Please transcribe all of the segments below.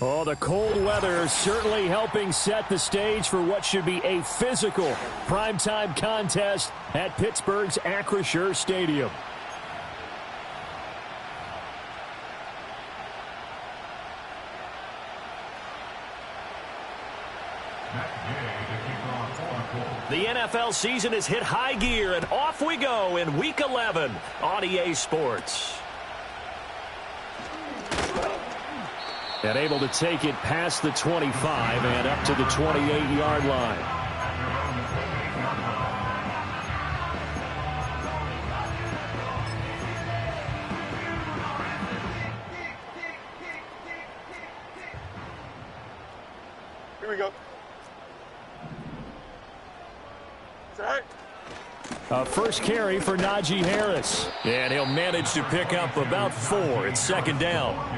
Oh, the cold weather certainly helping set the stage for what should be a physical primetime contest at Pittsburgh's Acrisure Stadium. The NFL season has hit high gear, and off we go in Week 11 on EA Sports. And able to take it past the 25 and up to the 28-yard line. Here we go. Is that right? First carry for Najee Harris. And he'll manage to pick up about 4. It's second down.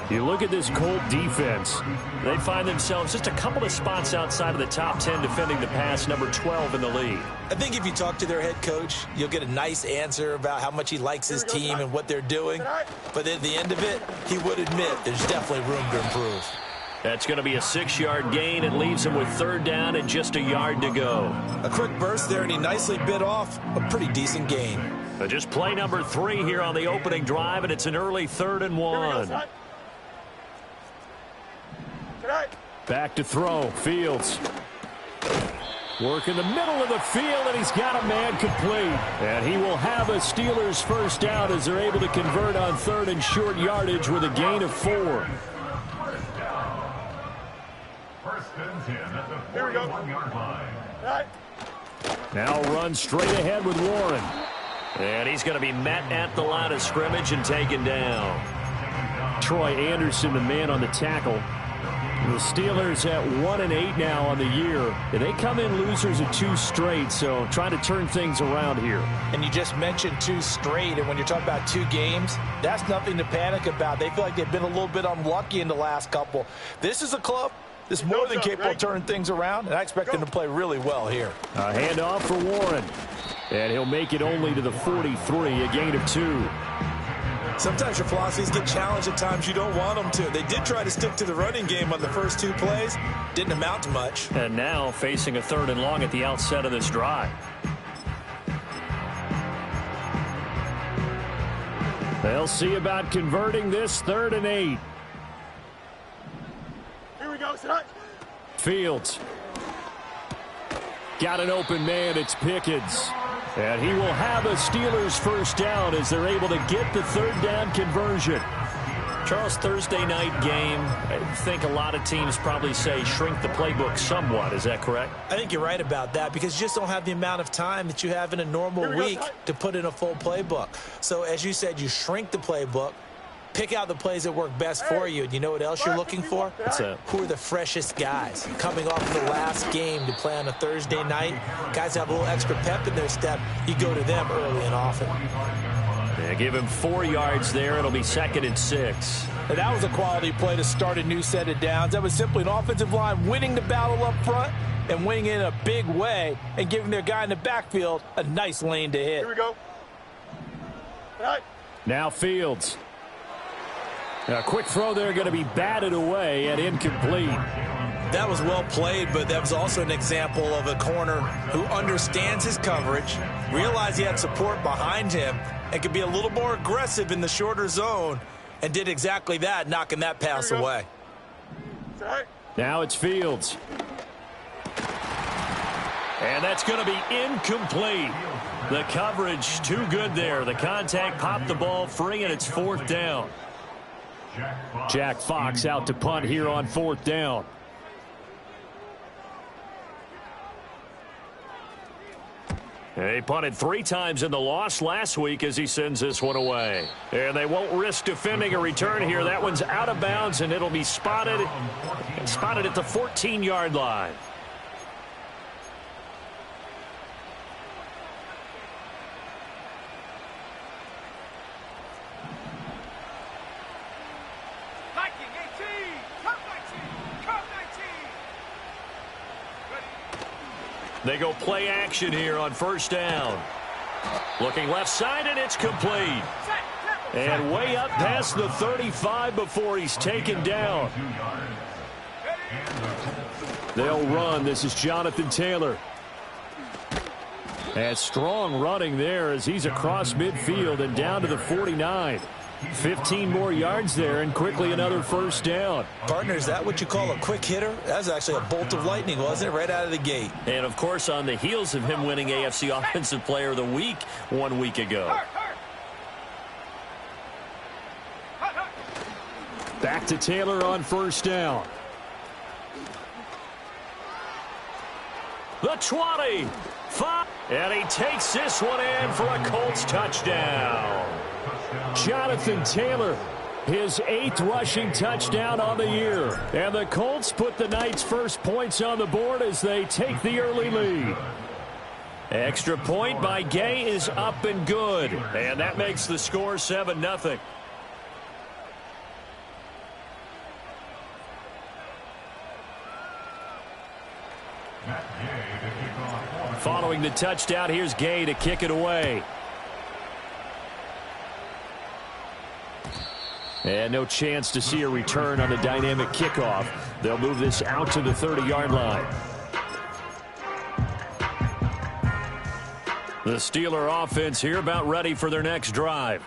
You look at this Colt defense. They find themselves just a couple of spots outside of the top 10 defending the pass, number 12 in the league. I think if you talk to their head coach, you'll get a nice answer about how much he likes his team and what they're doing. But at the end of it, he would admit there's definitely room to improve. That's going to be a 6-yard gain. It leaves him with third down and just a yard to go. A quick burst there, and he nicely bit off a pretty decent gain. But just play number 3 here on the opening drive, and it's an early 3rd and 1. Back to throw. Fields. Work in the middle of the field, and he's got a man complete. And he will have a Steelers first down as they're able to convert on 3rd and short yardage with a gain of 4. Here we go. Now run straight ahead with Warren. And he's going to be met at the line of scrimmage and taken down. Troy Anderson, the man on the tackle. The Steelers at 1-8 now on the year. And they come in losers of 2 straight, so trying to turn things around here. And you just mentioned 2 straight, and when you're talking about 2 games, that's nothing to panic about. They feel like they've been a little bit unlucky in the last couple. This is a club that's more than capable of turning things around, and I expect them to play really well here. A handoff for Warren. And he'll make it only to the 43, a gain of 2. Sometimes your philosophies get challenged at times you don't want them to. They did try to stick to the running game on the first 2 plays. Didn't amount to much. And now facing a 3rd and long at the outset of this drive. They'll see about converting this 3rd and 8. Here we go, tonight. Fields. Got an open man. It's Pickens. And he will have a Steelers first down as they're able to get the 3rd down conversion. Charles, Thursday night game, I think a lot of teams probably say shrink the playbook somewhat. Is that correct? I think you're right about that because you just don't have the amount of time that you have in a normal week to put in a full playbook. So as you said, you shrink the playbook, pick out the plays that work best for you. And you know what else you're looking for? Who are the freshest guys coming off the last game to play on a Thursday night? Guys have a little extra pep in their step. You go to them early and often. Yeah, give him 4 yards there. It'll be 2nd and 6. And that was a quality play to start a new set of downs. That was simply an offensive line winning the battle up front and winning in a big way and giving their guy in the backfield a nice lane to hit. Here we go. Now Fields. A quick throw there going to be batted away and incomplete. That was well played, but that was also an example of a corner who understands his coverage, realized he had support behind him, and could be a little more aggressive in the shorter zone, and did exactly that, knocking that pass away. Now it's Fields. And that's going to be incomplete. The coverage too good there. The contact popped the ball free, and it's 4th down. Jack Fox out to punt here on 4th down. He punted 3 times in the loss last week as he sends this one away. And they won't risk defending a return here. That one's out of bounds, and it'll be spotted at the 14-yard line. They go play action here on 1st down. Looking left side, and it's complete. And way up past the 35 before he's taken down. They'll run. This is Jonathan Taylor. And strong running there as he's across midfield and down to the 49. 15 more yards there and quickly another first down. Partner, is that what you call a quick hitter? That was actually a bolt of lightning, wasn't it? Right out of the gate. And, of course, on the heels of him winning AFC Offensive Player of the Week 1 week ago. Back to Taylor on first down. The 20. 5. And he takes this one in for a Colts touchdown. Jonathan Taylor, his 8th rushing touchdown on the year. And the Colts put the night's first points on the board as they take the early lead. Extra point by Gay is up and good. And that makes the score 7-0. Following the touchdown, here's Gay to kick it away. And no chance to see a return on the dynamic kickoff. They'll move this out to the 30-yard line. The Steeler offense here about ready for their next drive.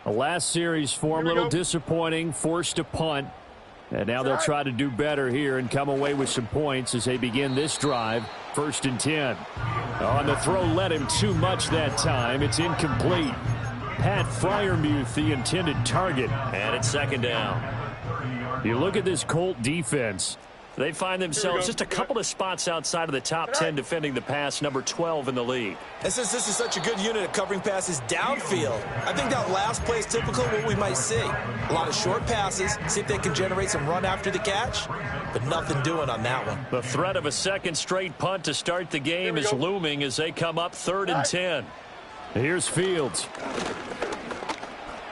The last series for them, a little disappointing, forced a punt. And now they'll try to do better here and come away with some points as they begin this drive. 1st and 10. On the throw, led him too much that time. It's incomplete. Pat Freiermuth, the intended target. And it's 2nd down. You look at this Colt defense. They find themselves just a couple of spots outside of the top 10 defending the pass, number 12 in the league. And since this is such a good unit at covering passes downfield, I think that last play is typical of what we might see. A lot of short passes, see if they can generate some run after the catch, but nothing doing on that one. The threat of a second straight punt to start the game is looming as they come up 3rd and 10. Here's Fields.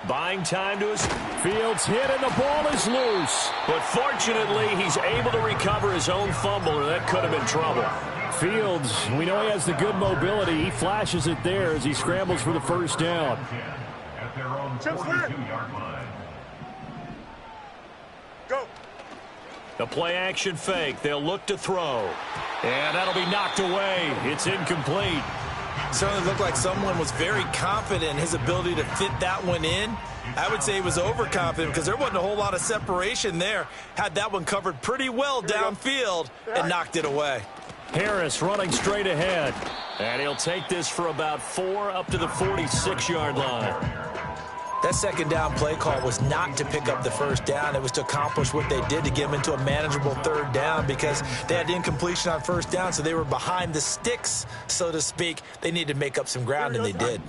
Buying time to his Fields hit and the ball is loose. But fortunately, he's able to recover his own fumble, or that could have been trouble. Fields, we know he has the good mobility. He flashes it there as he scrambles for the first down. Go. The play action fake. They'll look to throw. And that'll be knocked away. It's incomplete. Certainly looked like someone was very confident in his ability to fit that one in. I would say he was overconfident because there wasn't a whole lot of separation there. Had that one covered pretty well downfield and knocked it away. Harris running straight ahead. And he'll take this for about 4 up to the 46-yard line. That 2nd down play call was not to pick up the first down. It was to accomplish what they did to get them into a manageable 3rd down because they had incompletion on first down, so they were behind the sticks, so to speak. They needed to make up some ground, and they did.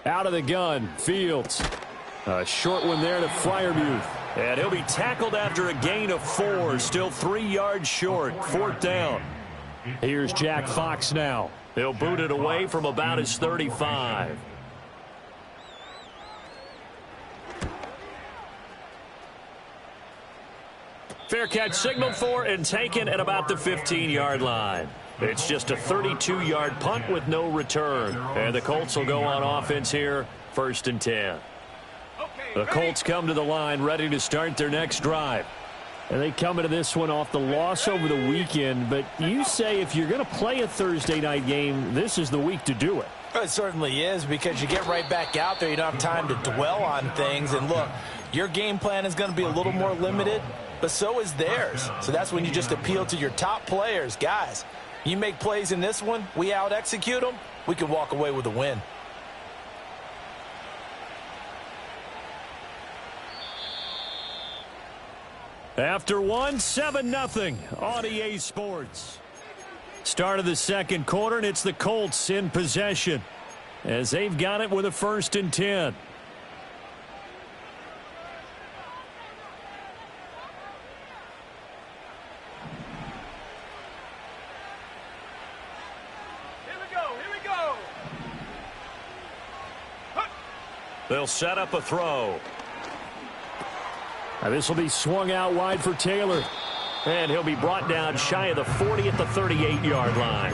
Out of the gun, Fields. A short one there to Freiermuth. And he'll be tackled after a gain of 4, still 3 yards short, 4th down. Here's Jack Fox now. He'll boot it away from about his 35. Fair catch signaled for and taken at about the 15-yard line. It's just a 32-yard punt with no return. And the Colts will go on offense here, 1st and 10. The Colts come to the line ready to start their next drive. And they come into this one off the loss over the weekend. But you say if you're going to play a Thursday night game, this is the week to do it. It certainly is because you get right back out there. You don't have time to dwell on things. And look, your game plan is going to be a little more limited, but so is theirs. So that's when you just appeal to your top players. Guys, you make plays in this one, we out-execute them, we can walk away with a win. After 7-0 on EA Sports. Start of the 2nd quarter, and it's the Colts in possession as they've got it with a 1st and 10. Here we go. They'll set up a throw. This will be swung out wide for Taylor. And he'll be brought down shy of the 40 at the 38-yard line.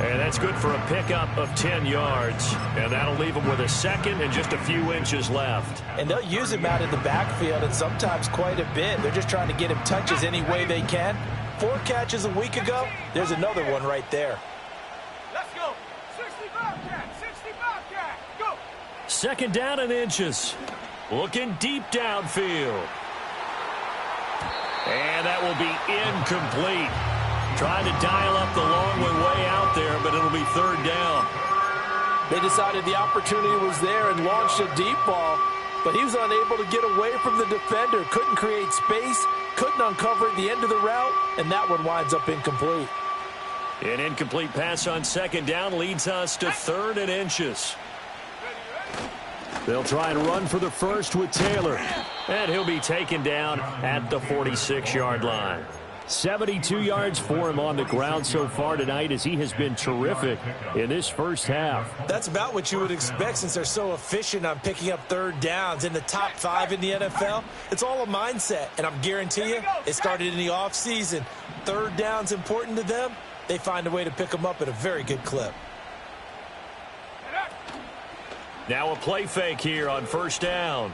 And that's good for a pickup of 10 yards. And that'll leave them with a second and just a few inches left. And they'll use him out in the backfield and sometimes quite a bit. They're just trying to get him touches any way they can. 4 catches a week ago. There's another one right there. Let's go. 65 cat. 65 cat. Go. Second down and inches. Looking deep downfield. And that will be incomplete. Trying to dial up the long way out there, but it'll be third down. They decided the opportunity was there and launched a deep ball, but he was unable to get away from the defender. Couldn't create space, couldn't uncover at the end of the route, and that one winds up incomplete. An incomplete pass on second down leads us to third and inches. They'll try and run for the first with Taylor. And he'll be taken down at the 46-yard line. 72 yards for him on the ground so far tonight as he has been terrific in this first half. That's about what you would expect since they're so efficient on picking up third downs in the top 5 in the NFL. It's all a mindset, and I'm guarantee you it started in the offseason. Third down's important to them. They find a way to pick them up at a very good clip. Now a play fake here on first down.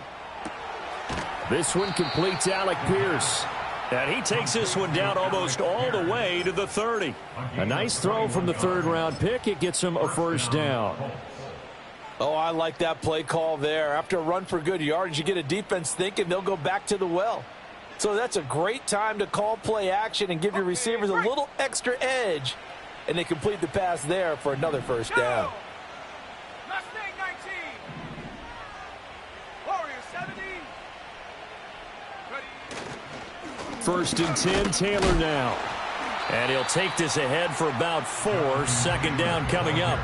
This one completes Alec Pierce. And he takes this one down almost all the way to the 30. A nice throw from the third-round pick. It gets him a first down. Oh, I like that play call there. After a run for good yards, you get a defense thinking they'll go back to the well. So that's a great time to call play action and give your receivers a little extra edge. And they complete the pass there for another first down. Mustang 19. Warrior 70. First and 10, Taylor now. And he'll take this ahead for about 4. Second down coming up.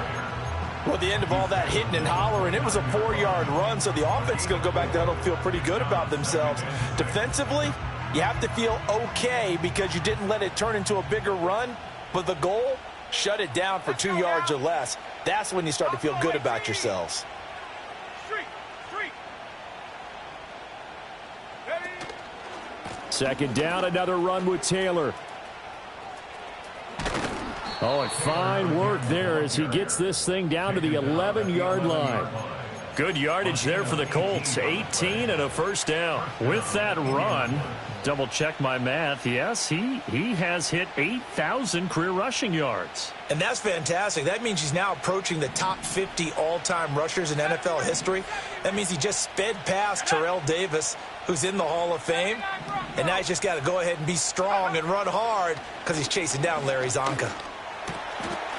Well, at the end of all that hitting and hollering, it was a 4-yard run, so the offense is going to go back there and feel pretty good about themselves. Defensively, you have to feel okay because you didn't let it turn into a bigger run, but the goal, shut it down for 2 yards or less. That's when you start to feel good about yourselves. Second down, another run with Taylor. Oh, and fine work there as he gets this thing down to the 11-yard line. Good yardage there for the Colts. 18 and a first down. With that run, double-check my math. Yes, he has hit 8,000 career rushing yards. And that's fantastic. That means he's now approaching the top 50 all-time rushers in NFL history. That means he just sped past Terrell Davis, who's in the Hall of Fame. And now he's just got to go ahead and be strong and run hard because he's chasing down Larry Zonka.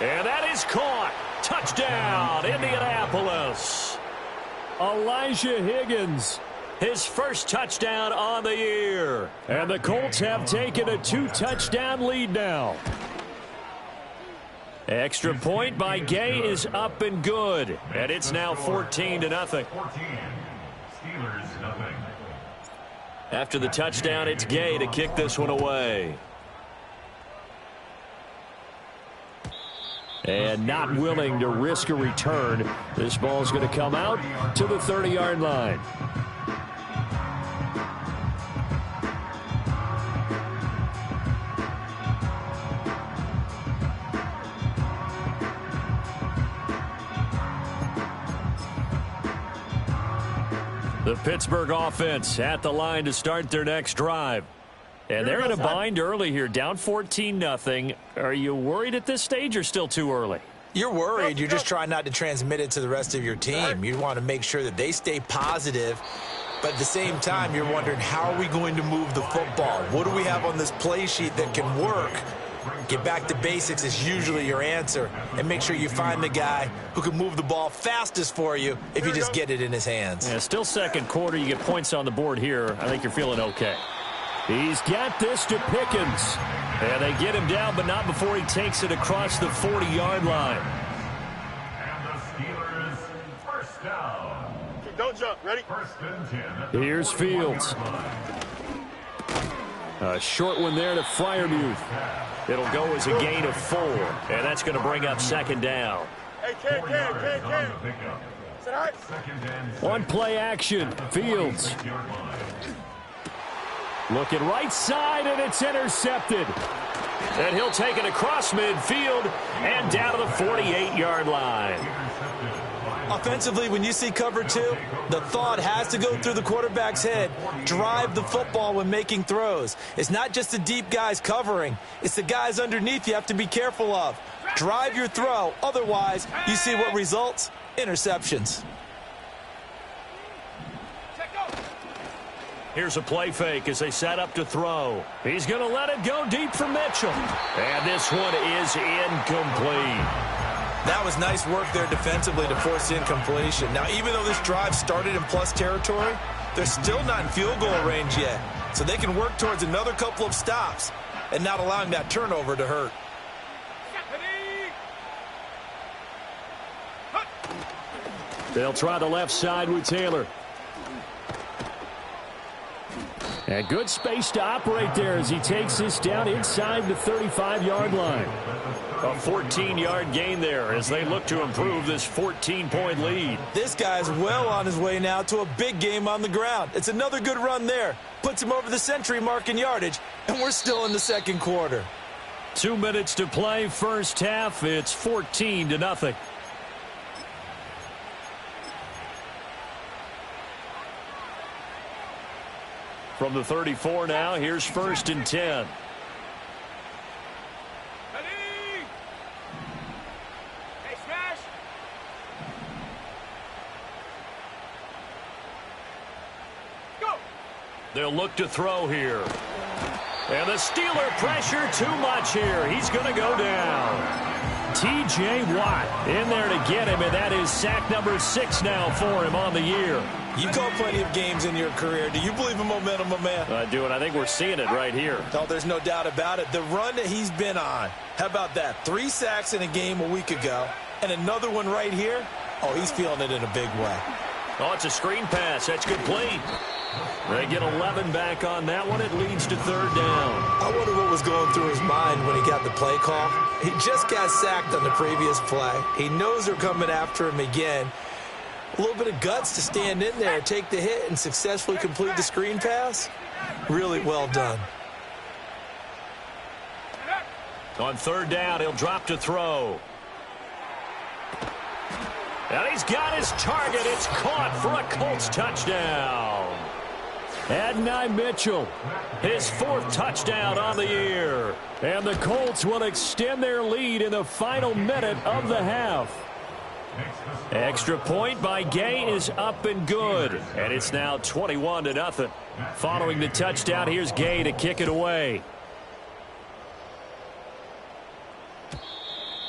And that is caught. Touchdown, Indianapolis. Elijah Higgins, his first touchdown on the year. And the Colts have taken a 2-touchdown lead now. Extra point by Gay is up and good. And it's now 14-0. After the touchdown, it's Gay to kick this one away. And not willing to risk a return. This ball is going to come out to the 30-yard line. The Pittsburgh offense at the line to start their next drive. And they're in a bind early here, down 14-0. Are you worried at this stage or still too early? You're worried. You're just trying not to transmit it to the rest of your team. You want to make sure that they stay positive. But at the same time, you're wondering, how are we going to move the football? What do we have on this play sheet that can work? Get back to basics is usually your answer. And make sure you find the guy who can move the ball fastest for you if you just get it in his hands. Yeah, still second quarter. You get points on the board here. I think you're feeling okay. He's got this to Pickens. And they get him down, but not before he takes it across the 40-yard line. And the Steelers first down. Don't jump. Ready? First and 10. Here's Fields. A short one there to Freiermuth. It'll go as a gain of 4. And that's going to bring up second down. Hey, Ken. Sit high. One play action. Fields. Looking right side, and it's intercepted. And he'll take it across midfield and down to the 48-yard line. Offensively, when you see cover two, the thought has to go through the quarterback's head. Drive the football when making throws. It's not just the deep guys covering. It's the guys underneath you have to be careful of. Drive your throw. Otherwise, you see what results? Interceptions. Here's a play fake as they set up to throw. He's going to let it go deep for Mitchell. And this one is incomplete. That was nice work there defensively to force incompletion. Now, even though this drive started in plus territory, they're still not in field goal range yet. So they can work towards another couple of stops and not allowing that turnover to hurt. They'll try the left side with Taylor. And good space to operate there as he takes this down inside the 35-yard line. A 14-yard gain there as they look to improve this 14-point lead. This guy's well on his way now to a big game on the ground. It's another good run there. Puts him over the century mark in yardage, and we're still in the second quarter. 2 minutes to play, first half. It's 14-0. From the 34 now, here's 1st and 10. They'll look to throw here. And the Steeler pressure too much here. He's going to go down. T.J. Watt in there to get him, and that is sack number 6 now for him on the year. You've called plenty of games in your career. Do you believe in momentum, my man? I do, and I think we're seeing it right here. Oh, there's no doubt about it. The run that he's been on, how about that? 3 sacks in a game a week ago, and another one right here. Oh, he's feeling it in a big way. Oh, it's a screen pass. That's complete. They get 11 back on that one. It leads to 3rd down. I wonder what was going through his mind when he got the play call. He just got sacked on the previous play. He knows they're coming after him again. A little bit of guts to stand in there, take the hit, and successfully complete the screen pass. Really well done. On 3rd down, he'll drop to throw. And he's got his target. It's caught for a Colts touchdown. Adonai Mitchell, his 4th touchdown on the year. And the Colts will extend their lead in the final minute of the half. Extra point by Gay is up and good. And it's now 21-0. Following the touchdown, here's Gay to kick it away.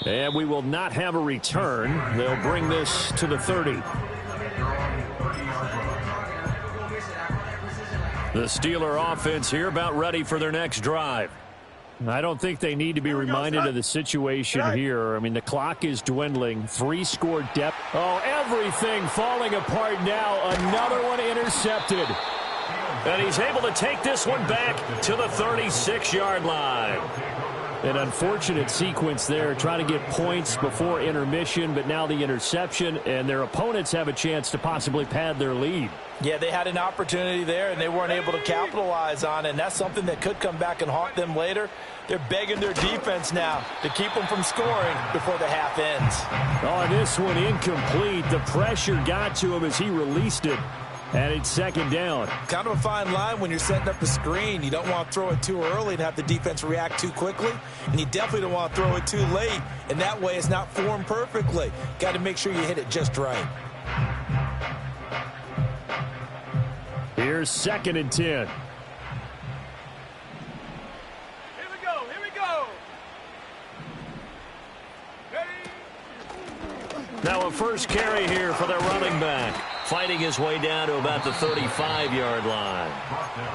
And we will not have a return. They'll bring this to the 30. The Steeler offense here about ready for their next drive. I don't think they need to be reminded of the situation here. I mean, the clock is dwindling. 3-score depth. Oh, everything falling apart now. Another one intercepted. And he's able to take this one back to the 36-yard line. An unfortunate sequence there, trying to get points before intermission, but now the interception, and their opponents have a chance to possibly pad their lead. Yeah, they had an opportunity there, and they weren't able to capitalize on it, and that's something that could come back and haunt them later. They're begging their defense now to keep them from scoring before the half ends. Oh, this one incomplete. The pressure got to him as he released it. And it's 2nd down. Kind of a fine line when you're setting up a screen. You don't want to throw it too early and have the defense react too quickly. And you definitely don't want to throw it too late. And that way it's not formed perfectly. Got to make sure you hit it just right. Here's 2nd and 10. Here we go. Here we go. Ready? Now a first carry here for their running back. Fighting his way down to about the 35-yard line.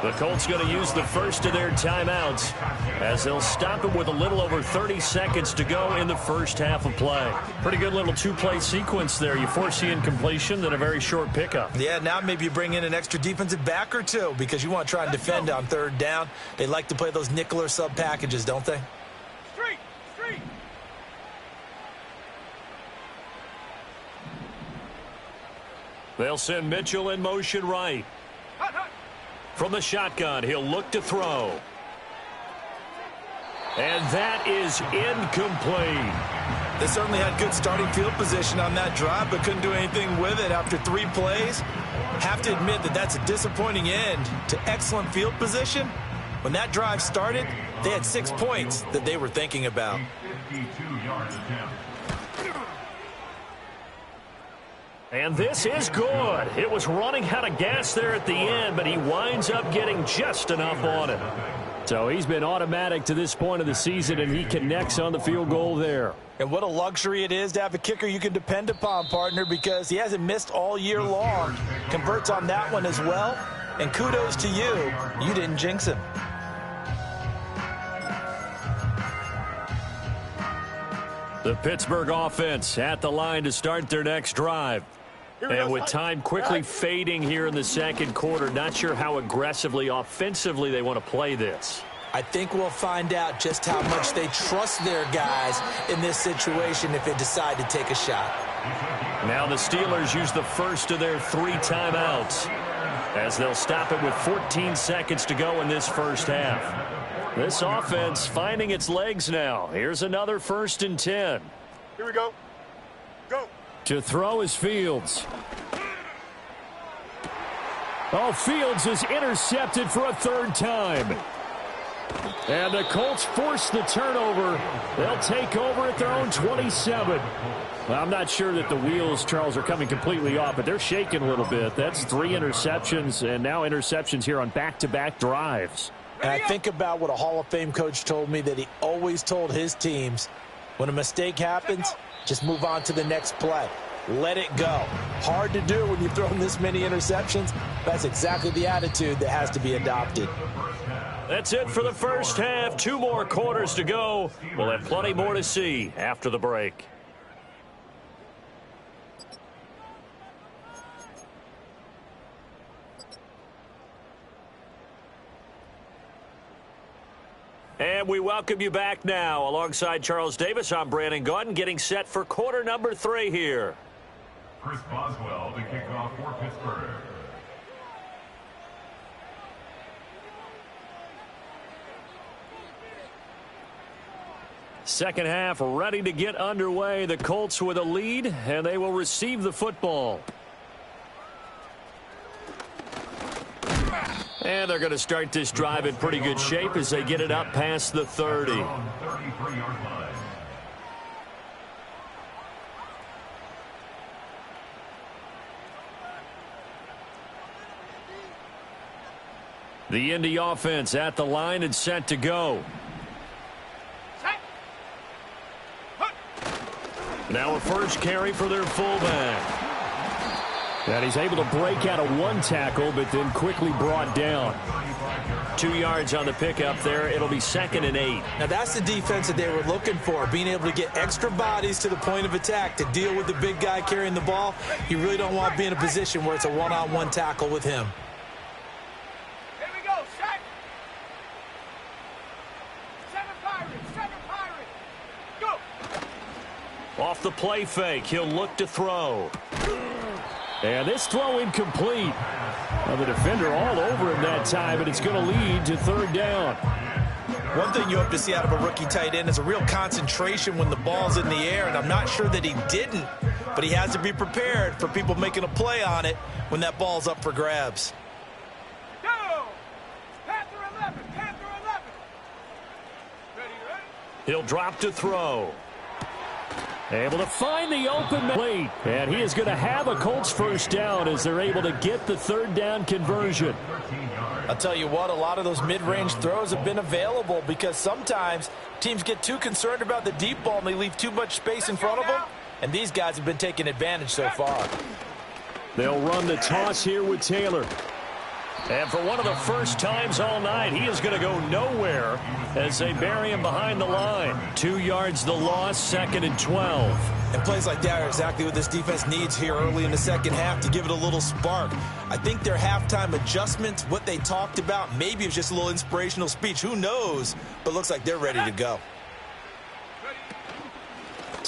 The Colts going to use the first of their timeouts as they'll stop him with a little over 30 seconds to go in the first half of play. Pretty good little 2-play sequence there. You force the incompletion, then a very short pickup. Yeah, now maybe you bring in an extra defensive back or two because you want to try and defend on 3rd down. They like to play those nickel or sub packages, don't they? Street. They'll send Mitchell in motion right. Hot. From the shotgun, he'll look to throw. And that is incomplete. They certainly had good starting field position on that drive, but couldn't do anything with it after 3 plays. Have to admit that that's a disappointing end to excellent field position. When that drive started, they had 6 points that they were thinking about. 52-yard attempt. And this is good. It was running out of gas there at the end, but he winds up getting just enough on it. So he's been automatic to this point of the season, and he connects on the field goal there. And what a luxury it is to have a kicker you can depend upon, partner, because he hasn't missed all year long. Converts on that one as well. And kudos to you. You didn't jinx him. The Pittsburgh offense at the line to start their next drive. And with time quickly fading here in the second quarter, not sure how aggressively, offensively they want to play this. I think we'll find out just how much they trust their guys in this situation if they decide to take a shot. Now the Steelers use the first of their 3 timeouts as they'll stop it with 14 seconds to go in this first half. This offense finding its legs now. Here's another 1st and 10. Here we go. Go. To throw is Fields. Oh, Fields is intercepted for a 3rd time. And the Colts force the turnover. They'll take over at their own 27. Well, I'm not sure that the wheels, Charles, are coming completely off, but they're shaking a little bit. That's 3 interceptions, and now interceptions here on back-to-back drives. And I think about what a Hall of Fame coach told me that he always told his teams, when a mistake happens, just move on to the next play. Let it go. Hard to do when you've thrown this many interceptions. That's exactly the attitude that has to be adopted. That's it for the first half. 2 more quarters to go. We'll have plenty more to see after the break. And we welcome you back now. Alongside Charles Davis, I'm Brandon Gaudin, getting set for quarter number 3 here. Chris Boswell to kick off for Pittsburgh. Second half ready to get underway. The Colts with a lead, and they will receive the football. And they're going to start this drive in pretty good shape as they get it up past the 30. 33-yard line. The Indy offense at the line and set to go. Now a first carry for their fullback. And he's able to break out of 1 tackle, but then quickly brought down. 2 yards on the pickup there. It'll be 2nd and 8. Now that's the defense that they were looking for, being able to get extra bodies to the point of attack to deal with the big guy carrying the ball. You really don't want to be in a position where it's a one-on-one tackle with him. Here we go. Set. 7 Pirates. 7 Pirates. Go. Off the play fake, he'll look to throw. And this throw incomplete. Well, the defender all over him that time, and it's going to lead to 3rd down. One thing you hope to see out of a rookie tight end is a real concentration when the ball's in the air, and I'm not sure that he didn't, but he has to be prepared for people making a play on it when that ball's up for grabs. Go. Panther 11. Panther 11. Ready, ready? He'll drop to throw. Able to find the open late. And he is going to have a Colts first down as they're able to get the 3rd down conversion. I'll tell you what, a lot of those mid-range throws have been available because sometimes teams get too concerned about the deep ball and they leave too much space in front of them. And these guys have been taking advantage so far. They'll run the toss here with Taylor. And for one of the first times all night, he is going to go nowhere as they bury him behind the line. 2 yards the loss, 2nd and 12. And plays like that are exactly what this defense needs here early in the second half to give it a little spark. I think their halftime adjustments, what they talked about, maybe it was just a little inspirational speech. Who knows? But looks like they're ready to go.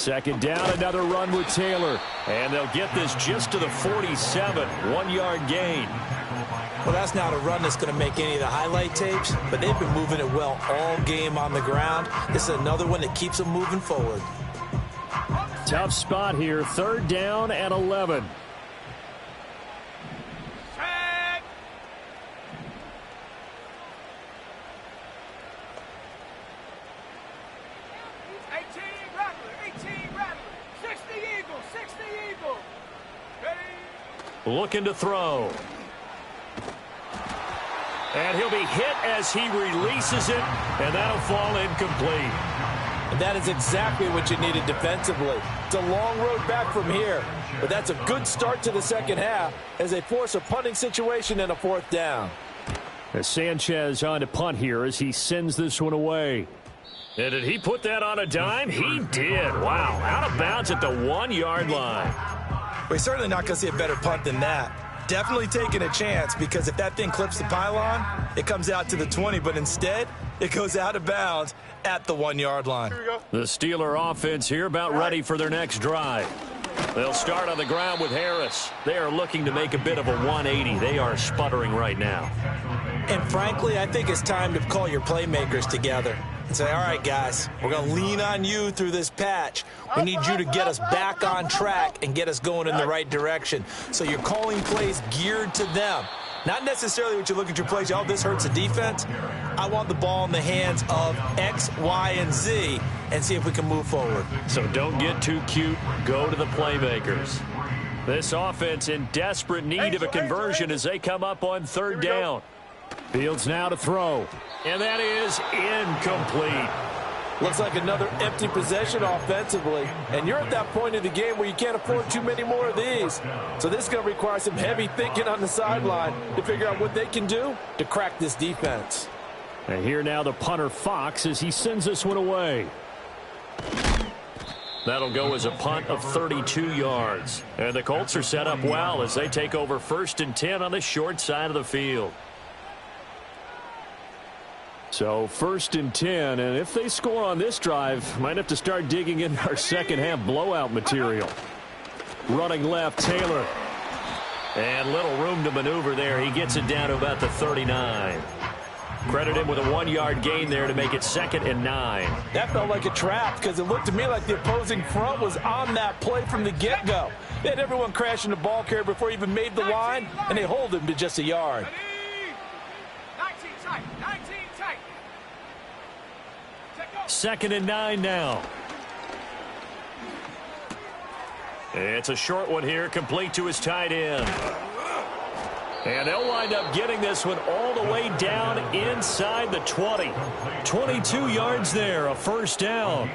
Second down, another run with Taylor. And they'll get this just to the 47, 1-yard gain. Well, that's not a run that's going to make any of the highlight tapes, but they've been moving it well all game on the ground. This is another one that keeps them moving forward. Tough spot here, third down and 11. Tag. 18 Rattler. 60 Eagle. Ready. Looking to throw. And he'll be hit as he releases it, and that'll fall incomplete. And that is exactly what you needed defensively. It's a long road back from here, but that's a good start to the second half as they force a punting situation and a fourth down. As Sanchez on to punt here as he sends this one away. And did he put that on a dime? He did. Wow, out of bounds at the 1-yard line. We're certainly not going to see a better punt than that. Definitely taking a chance, because if that thing clips the pylon, it comes out to the 20, but instead it goes out of bounds at the 1-yard line. The Steeler offense here about ready for their next drive. They'll start on the ground with Harris. They are looking to make a bit of a 180. They are sputtering right now. And frankly, I think it's time to call your playmakers together and say, all right, guys, we're going to lean on you through this patch. We need you to get us back on track and get us going in the right direction. So you're calling plays geared to them. Not necessarily what you look at your plays, oh, this hurts the defense. I want the ball in the hands of X, Y, and Z and see if we can move forward. So don't get too cute. Go to the playmakers. This offense in desperate need of a conversion as they come up on third down. Fields now to throw. And that is incomplete. Looks like another empty possession offensively. And you're at that point in the game where you can't afford too many more of these. So this is going to require some heavy thinking on the sideline to figure out what they can do to crack this defense. And here now the punter Fox as he sends this one away. That'll go as a punt of 32 yards. And the Colts are set up well as they take over 1st and 10 on the short side of the field. So 1st and 10, and if they score on this drive, might have to start digging in our second half blowout material. Running left, Taylor. And little room to maneuver there. He gets it down to about the 39. Credit him with a 1-yard gain there to make it 2nd and 9. That felt like a trap because it looked to me like the opposing front was on that play from the get-go. They had everyone crashing the ball carrier before he even made the line, and they hold him to just a yard. 19 tight. 19 tight. 2nd and 9 now. It's a short one here, complete to his tight end. And they'll wind up getting this one all the way down inside the 20. 22 yards there, a 1st down.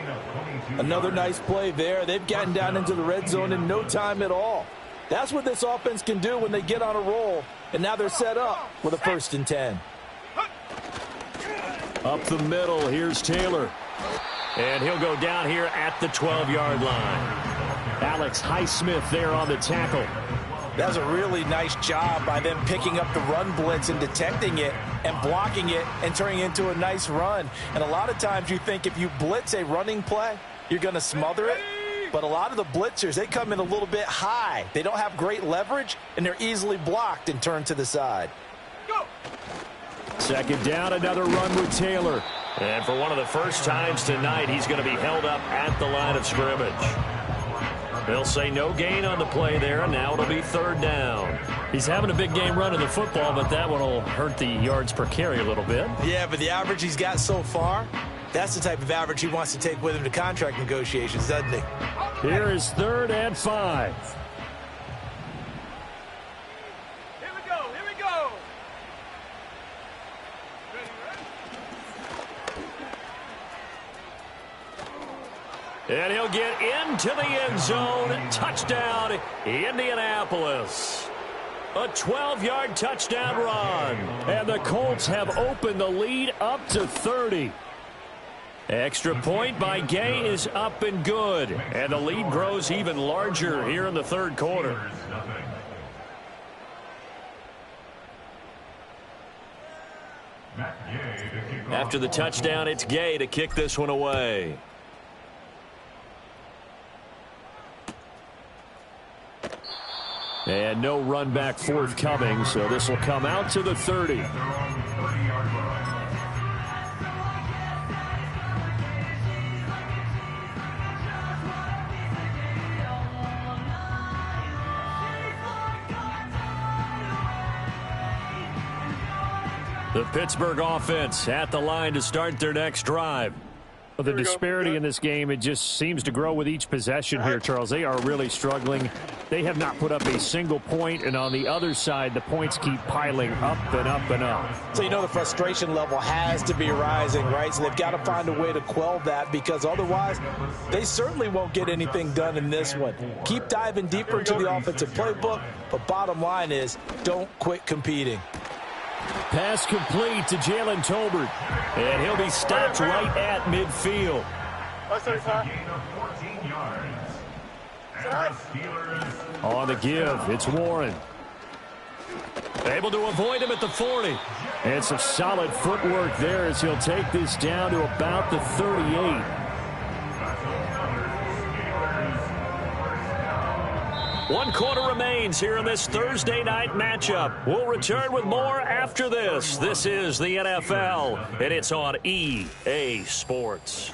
Another nice play there. They've gotten down into the red zone in no time at all. That's what this offense can do when they get on a roll. And now they're set up with a 1st and 10. Up the middle, here's Taylor. And he'll go down here at the 12-yard line. Alex Highsmith there on the tackle. That was a really nice job by them picking up the run blitz and detecting it and blocking it and turning it into a nice run. And a lot of times you think if you blitz a running play, you're going to smother it. But a lot of the blitzers, they come in a little bit high. They don't have great leverage, and they're easily blocked and turned to the side. Go. 2nd down, another run with Taylor. And for one of the first times tonight, he's going to be held up at the line of scrimmage. They'll say no gain on the play there, and now it'll be 3rd down. He's having a big game running the football, but that one will hurt the yards per carry a little bit. Yeah, but the average he's got so far, that's the type of average he wants to take with him to contract negotiations, doesn't he? Here is 3rd and 5. Here we go. And he'll get into the end zone. Touchdown, Indianapolis. A 12-yard touchdown run. And the Colts have opened the lead up to 30. Extra point by Gay is up and good. And the lead grows even larger here in the 3rd quarter. After the touchdown, it's Gay to kick this one away. And no run back forthcoming, so this will come out to the 30. They're on the 30-yard line. The Pittsburgh offense at the line to start their next drive. Well, the disparity in this game, it just seems to grow with each possession here, Charles. They are really struggling. They have not put up a single point, and on the other side, the points keep piling up and up and up. So you know the frustration level has to be rising, right? So they've got to find a way to quell that, because otherwise they certainly won't get anything done in this one. Keep diving deeper into the offensive playbook, but bottom line is don't quit competing. Pass complete to Jalen Tolbert. And he'll be stopped right at midfield. Gain of 14 yards. And the Steelers On the give, it's Warren. Able to avoid him at the 40. And some solid footwork there as he'll take this down to about the 38. One quarter remains here in this Thursday night matchup. We'll return with more after this. This is the NFL, and it's on EA Sports.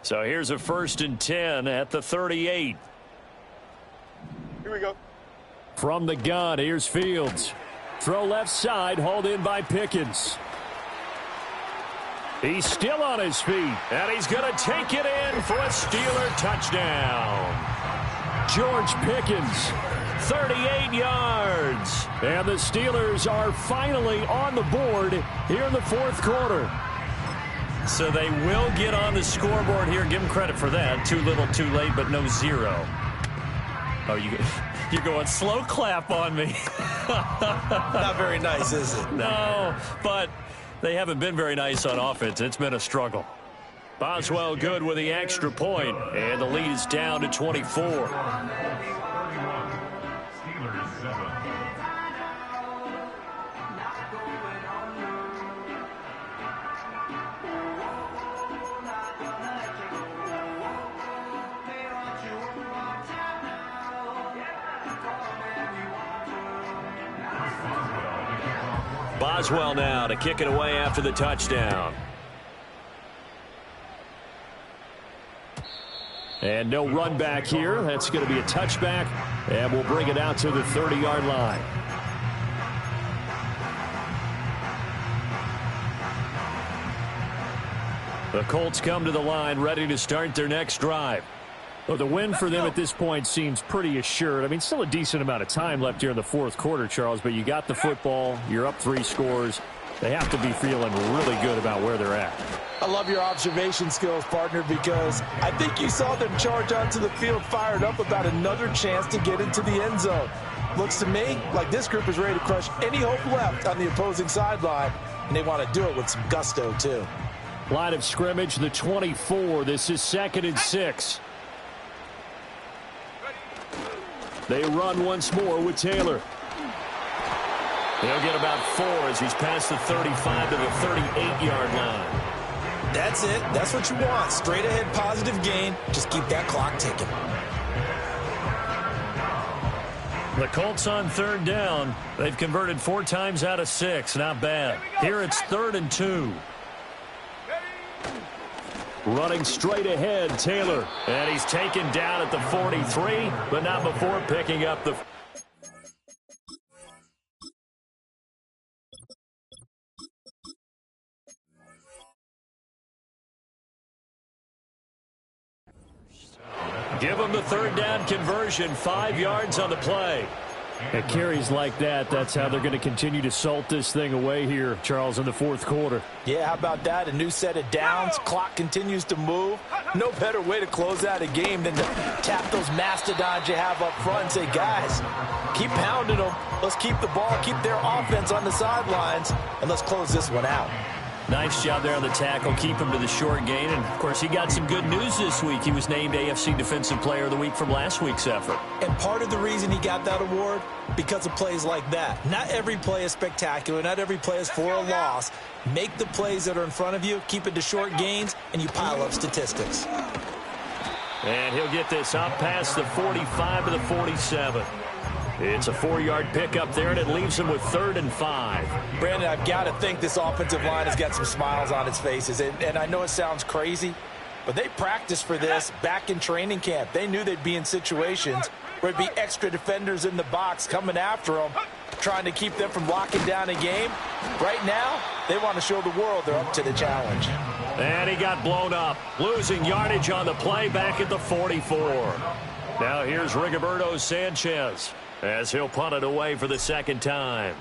So here's a 1st and 10 at the 38. Here we go. From the gun, here's Fields. Throw left side, hauled in by Pickens. He's still on his feet, and he's going to take it in for a Steeler touchdown. George Pickens, 38 yards. And the Steelers are finally on the board here in the 4th quarter. So they will get on the scoreboard here. Give them credit for that. Too little, too late, but no 0. Oh, you're going slow clap on me. Not very nice, is it? No, but they haven't been very nice on offense. It's been a struggle. Boswell good with the extra point, and the lead is down to 24. 31. Steelers 7. Boswell now to kick it away after the touchdown. And no run back here. That's going to be a touchback, and we'll bring it out to the 30-yard line. The Colts come to the line ready to start their next drive. Well, the win for them at this point seems pretty assured. I mean, still a decent amount of time left here in the 4th quarter, Charles, but you got the football. You're up 3 scores. They have to be feeling really good about where they're at. I love your observation skills, partner, because I think you saw them charge onto the field fired up about another chance to get into the end zone. Looks to me like this group is ready to crush any hope left on the opposing sideline, and they want to do it with some gusto, too. Line of scrimmage, the 24. This is 2nd and 6. They run once more with Taylor. He'll get about 4 as he's past the 35 to the 38-yard line. That's it. That's what you want. Straight ahead positive gain. Just keep that clock ticking. The Colts on 3rd down. They've converted 4 times out of 6. Not bad. Here it's 3rd and 2. Running straight ahead, Taylor. And he's taken down at the 43, but not before picking up the... Give him the 3rd down conversion, 5 yards on the play. At carries like that, that's how they're going to continue to salt this thing away here, Charles, in the 4th quarter. Yeah, how about that? A new set of downs. Clock continues to move. No better way to close out a game than to tap those mastodons you have up front and say, guys, keep pounding them. Let's keep the ball, keep their offense on the sidelines, and let's close this one out. Nice job there on the tackle. Keep him to the short gain. And, of course, he got some good news this week. He was named AFC Defensive Player of the Week from last week's effort. And part of the reason he got that award, because of plays like that. Not every play is spectacular. Not every play is for a loss. Make the plays that are in front of you, keep it to short gains, and you pile up statistics. And he'll get this up past the 45 to the 47. It's a 4-yard pickup there, and it leaves him with 3rd and 5. Brandon, I've got to think this offensive line has got some smiles on its faces. And I know it sounds crazy, but they practiced for this back in training camp. They knew they'd be in situations where there'd be extra defenders in the box coming after them, trying to keep them from locking down a game. Right now, they want to show the world they're up to the challenge. And he got blown up, losing yardage on the play back at the 44. Now here's Rigoberto Sanchez as he'll punt it away for the second time.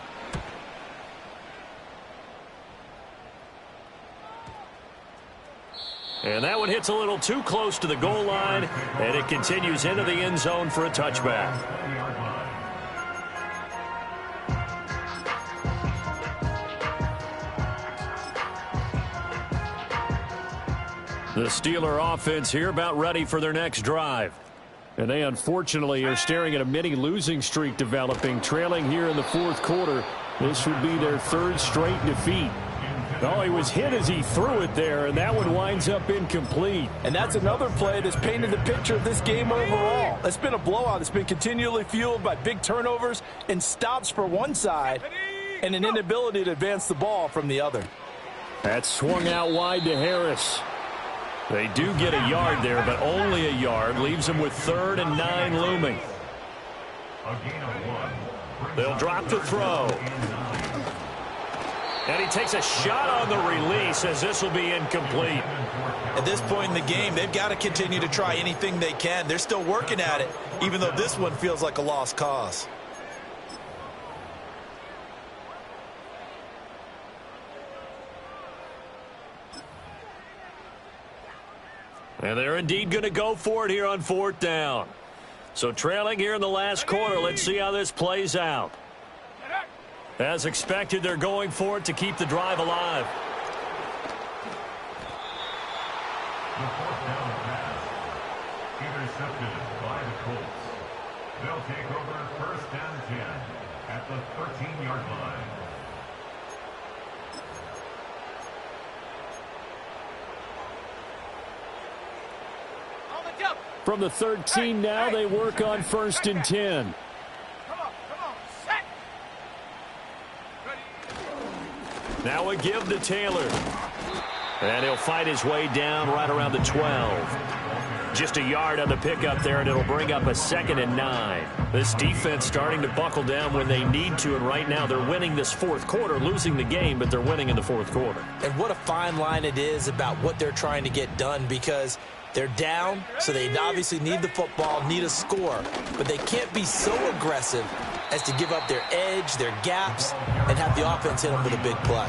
And that one hits a little too close to the goal line, and it continues into the end zone for a touchback. The Steeler offense here about ready for their next drive. And they unfortunately are staring at a mini losing streak developing, trailing here in the 4th quarter. This would be their 3rd straight defeat. Oh, he was hit as he threw it there, and that one winds up incomplete. And that's another play that's painted the picture of this game overall. It's been a blowout. It's been continually fueled by big turnovers and stops for one side and an inability to advance the ball from the other. That swung out wide to Harris. They do get a yard there, but only a yard. Leaves them with 3rd and 9 looming. They'll drop the throw. And he takes a shot on the release as this will be incomplete. At this point in the game, they've got to continue to try anything they can. They're still working at it, even though this one feels like a lost cause. And they're indeed going to go for it here on 4th down. So trailing here in the last quarter, let's see how this plays out. As expected, they're going for it to keep the drive alive. The 4th down pass intercepted by the Colts. They'll take over 1st and 10 at the 13-yard line. From the 13 now, they work on 1st and 10. Come on, set. Now a give to Taylor. And he'll fight his way down right around the 12. Just a yard on the pickup there, and it'll bring up a 2nd and 9. This defense starting to buckle down when they need to, and right now they're winning this 4th quarter, losing the game, but they're winning in the 4th quarter. And what a fine line it is about what they're trying to get done, because they're down, so they obviously need the football, need a score, but they can't be so aggressive as to give up their edge, their gaps, and have the offense hit them with a big play.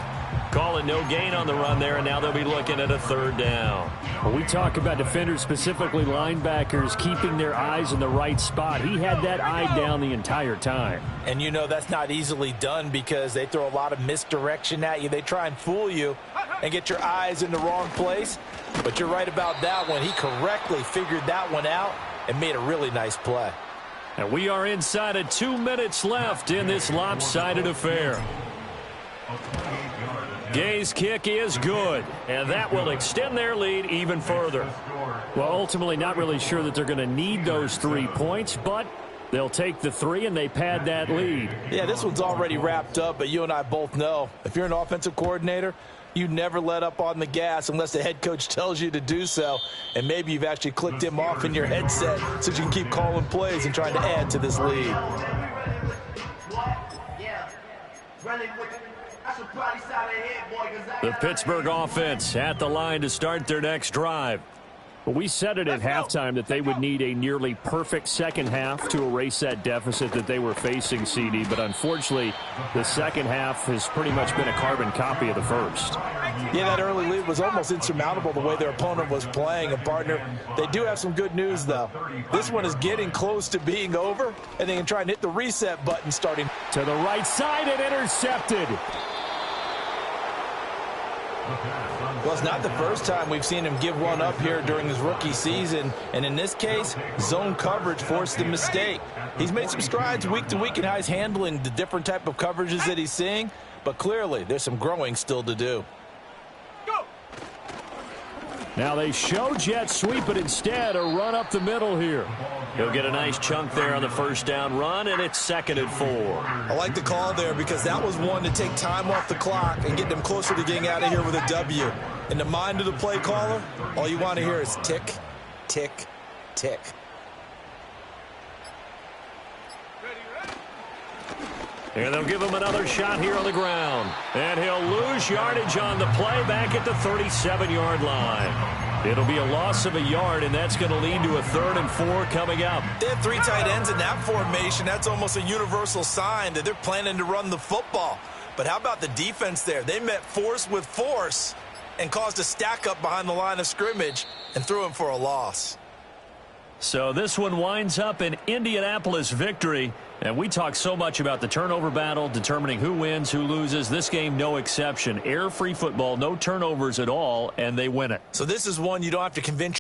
Calling no gain on the run there, and now they'll be looking at a 3rd down. When we talk about defenders, specifically linebackers, keeping their eyes in the right spot, he had that eye down the entire time. And you know that's not easily done because they throw a lot of misdirection at you. They try and fool you and get your eyes in the wrong place. But you're right about that one. He correctly figured that one out and made a really nice play. And we are inside of 2 minutes left in this lopsided affair. Gay's kick is good, and that will extend their lead even further. Well, ultimately not really sure that they're going to need those 3 points, but they'll take the 3 and they pad that lead. Yeah, this one's already wrapped up, but you and I both know if you're an offensive coordinator, you never let up on the gas unless the head coach tells you to do so. And maybe you've actually clicked him off in your headset so you can keep calling plays and trying to add to this lead. The Pittsburgh offense at the line to start their next drive. Well, we said it at halftime that they would need a nearly perfect second half to erase that deficit that they were facing, CD. But unfortunately, the second half has pretty much been a carbon copy of the first. Yeah, that early lead was almost insurmountable the way their opponent was playing. And, partner, they do have some good news, though. This one is getting close to being over, and they can try and hit the reset button starting. To the right side and intercepted. Well, it's not the first time we've seen him give one up here during his rookie season. And in this case, zone coverage forced the mistake. He's made some strides week to week in how he's handling the different type of coverages that he's seeing. But clearly, there's some growing still to do. Now they show jet sweep, but instead a run up the middle here. He'll get a nice chunk there on the first down run, and it's 2nd and 4. I like the call there because that was one to take time off the clock and get them closer to getting out of here with a W. In the mind of the play caller, all you want to hear is tick, tick, tick. And they'll give him another shot here on the ground. And he'll lose yardage on the play back at the 37-yard line. It'll be a loss of a yard, and that's going to lead to a 3rd and 4 coming up. They have 3 tight ends in that formation. That's almost a universal sign that they're planning to run the football. But how about the defense there? They met force with force and caused a stack up behind the line of scrimmage and threw him for a loss. So this one winds up an Indianapolis victory. And we talk so much about the turnover battle, determining who wins, who loses. This game, no exception. Error-free football, no turnovers at all, and they win it. So this is one you don't have to convince